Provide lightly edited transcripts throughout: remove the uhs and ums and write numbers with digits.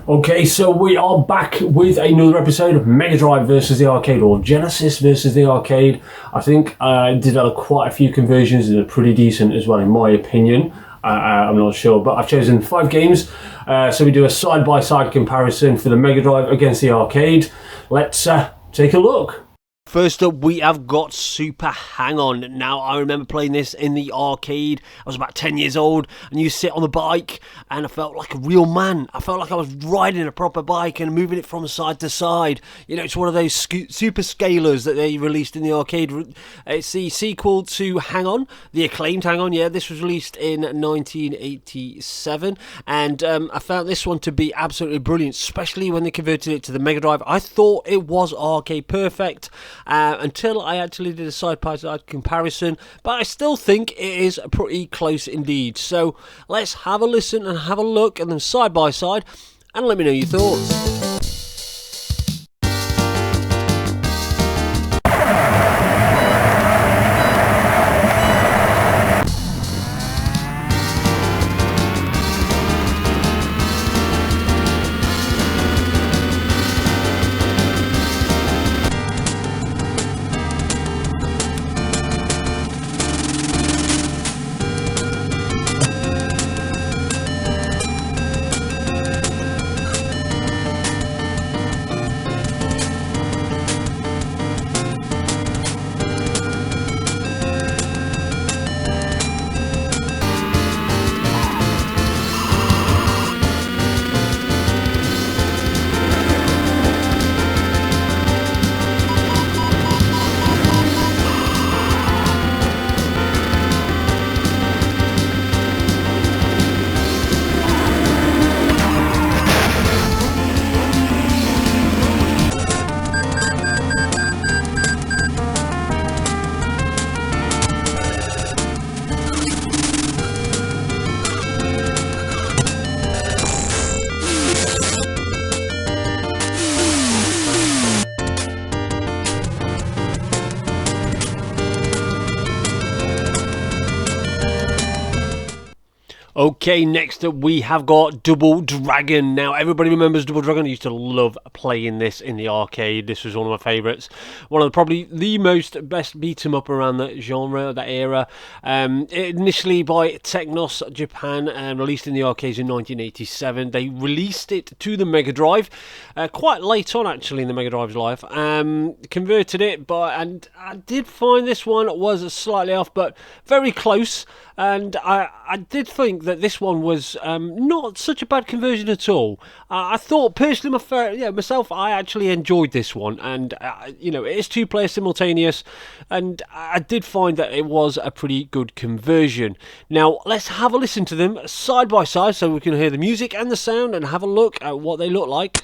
Okay, so we are back with another episode of Megadrive versus the Arcade, or Genesis versus the Arcade. I think I did quite a few conversions that are pretty decent as well, in my opinion. I'm not sure, but I've chosen 5 games. So we do a side-by-side comparison for the Megadrive against the Arcade. Let's take a look. First up, we have got Super Hang-On. Now, I remember playing this in the arcade. I was about 10 years old, and you sit on the bike, and I felt like a real man. I felt like I was riding a proper bike and moving it from side to side. You know, it's one of those super scalers that they released in the arcade. It's the sequel to Hang-On, the acclaimed Hang-On. Yeah, this was released in 1987, and I found this one to be absolutely brilliant, especially when they converted it to the Megadrive. I thought it was arcade perfect. Until I actually did a side-by-side comparison, but I still think it is pretty close indeed. So let's have a listen and have a look at them side-by-side, and let me know your thoughts. Okay, next up we have got Double Dragon. Now, everybody remembers Double Dragon. I used to love playing this in the arcade. This was one of my favourites. One of probably the best beat 'em up around that genre, that era. Initially by Technos Japan and released in the arcades in 1987. They released it to the Mega Drive quite late on, actually, in the Mega Drive's life. Converted it, and I did find this one was slightly off, but very close. And I did think that this one was not such a bad conversion at all. I thought personally, myself, I actually enjoyed this one, and it is 2-player simultaneous, and I did find that it was a pretty good conversion. Now let's have a listen to them side by side, so we can hear the music and the sound, and have a look at what they look like.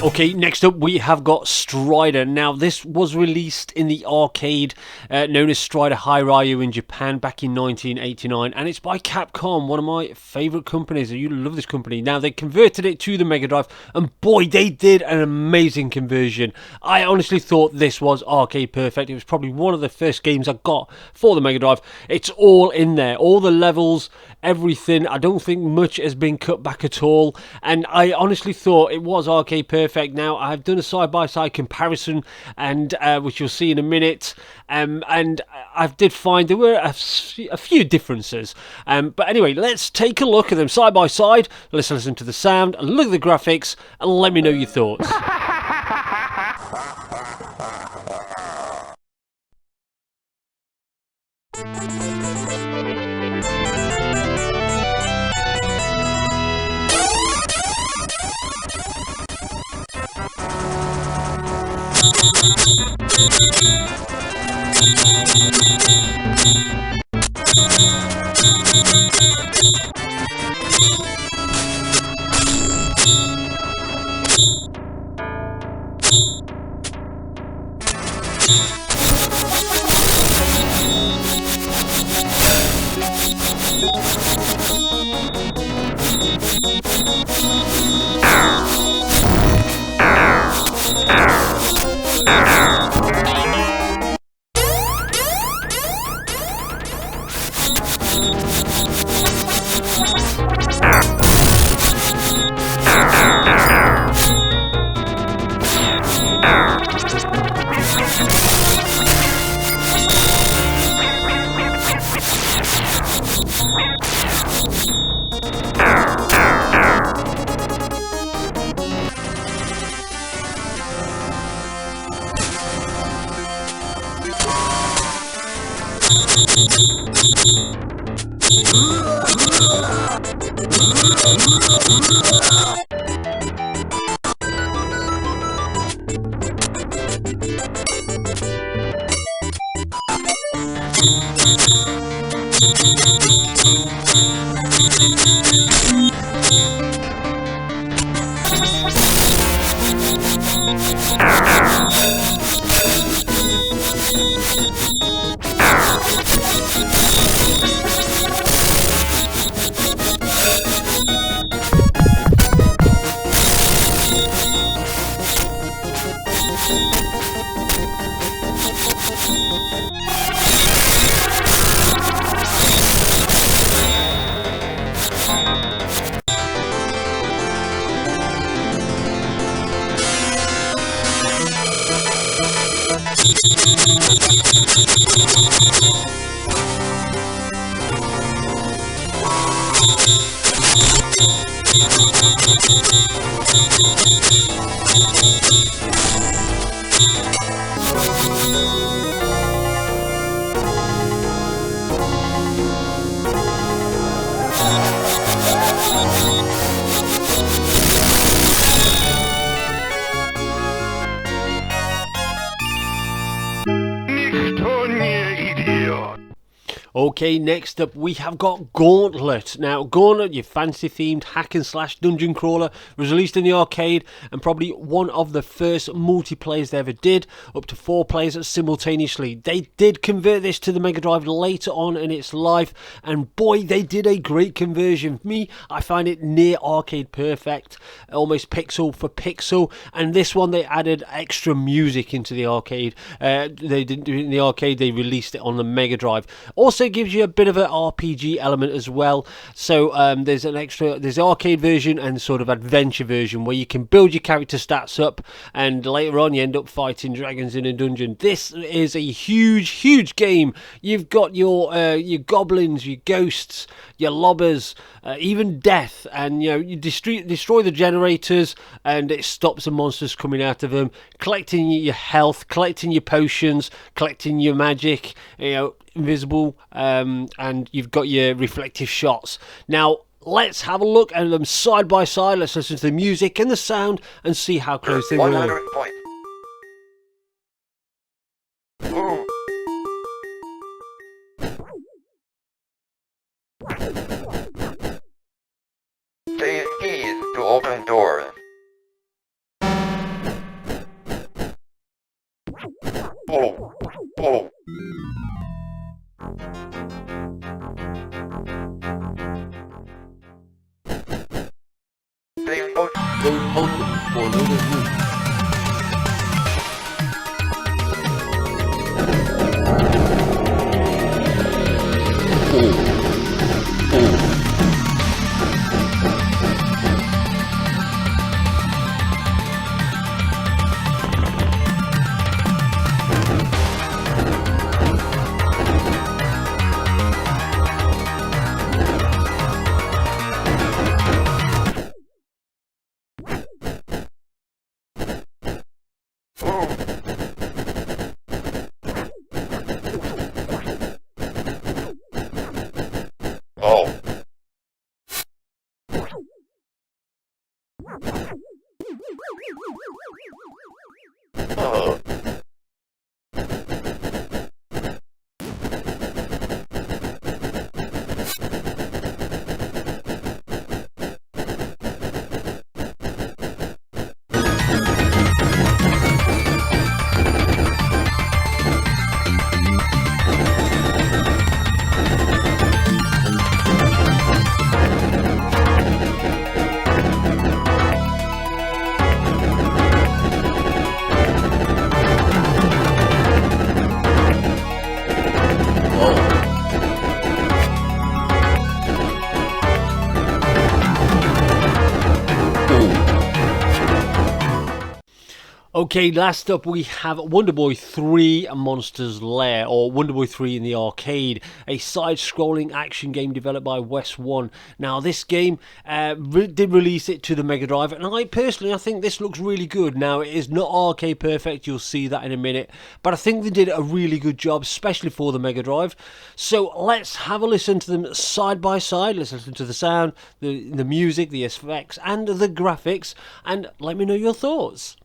Okay, next up we have got Strider. Now, this was released in the arcade known as Strider Hi-Ryu in Japan back in 1989, and it's by Capcom, one of my favourite companies. You love this company. Now, they converted it to the Mega Drive, and boy, they did an amazing conversion. I honestly thought this was arcade perfect. It was probably one of the first games I got for the Mega Drive. It's all in there, all the levels, everything. I don't think much has been cut back at all, and I honestly thought it was arcade perfect. Now, I've done a side-by-side comparison, and which you'll see in a minute, and I did find there were a few differences. But anyway, let's take a look at them side by side. Let's listen to the sound and look at the graphics, and let me know your thoughts. Okay, next up we have got Gauntlet. Now, Gauntlet, your fantasy-themed hack-and-slash dungeon crawler, was released in the arcade and probably one of the first multiplayers they ever did, up to 4 players simultaneously. They did convert this to the Mega Drive later on in its life, and boy, they did a great conversion. For me, I find it near arcade perfect, almost pixel for pixel, and this one they added extra music into the arcade. They didn't do it in the arcade, they released it on the Mega Drive. Also gives you a bit of an RPG element as well. So there's the arcade version and sort of adventure version where you can build your character stats up, and later on you end up fighting dragons in a dungeon. This is a huge game. You've got your goblins, your ghosts, your lobbers, even death, and you destroy the generators, and it stops the monsters coming out of them. Collecting your health, collecting your potions, collecting your magic, invisible, and you've got your reflective shots. Now, let's have a look at them side by side. Let's listen to the music and the sound and see how close they were. 100 point. Ooh. Say keys to open doors. Okay, last up we have Wonder Boy 3 Monsters Lair, or Wonder Boy 3 in the arcade, a side-scrolling action game developed by West 1. Now, this game did release it to the Mega Drive, and I think this looks really good. Now, it is not arcade perfect, you'll see that in a minute, but I think they did a really good job, especially for the Mega Drive. So let's have a listen to them side by side. Let's listen to the sound, the music, the effects, and the graphics, and let me know your thoughts.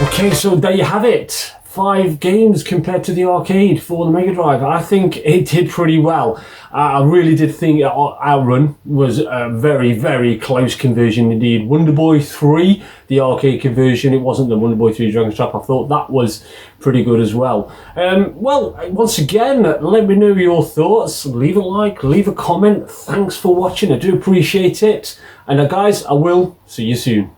Okay, so there you have it. 5 games compared to the arcade for the Mega Drive. I think it did pretty well. I really did think Outrun was a very, very close conversion indeed. Wonder Boy 3, the arcade conversion, it wasn't the Wonder Boy 3 Dragon's Trap. I thought that was pretty good as well. Well, once again, let me know your thoughts. Leave a like, leave a comment. Thanks for watching. I do appreciate it. And guys, I will see you soon.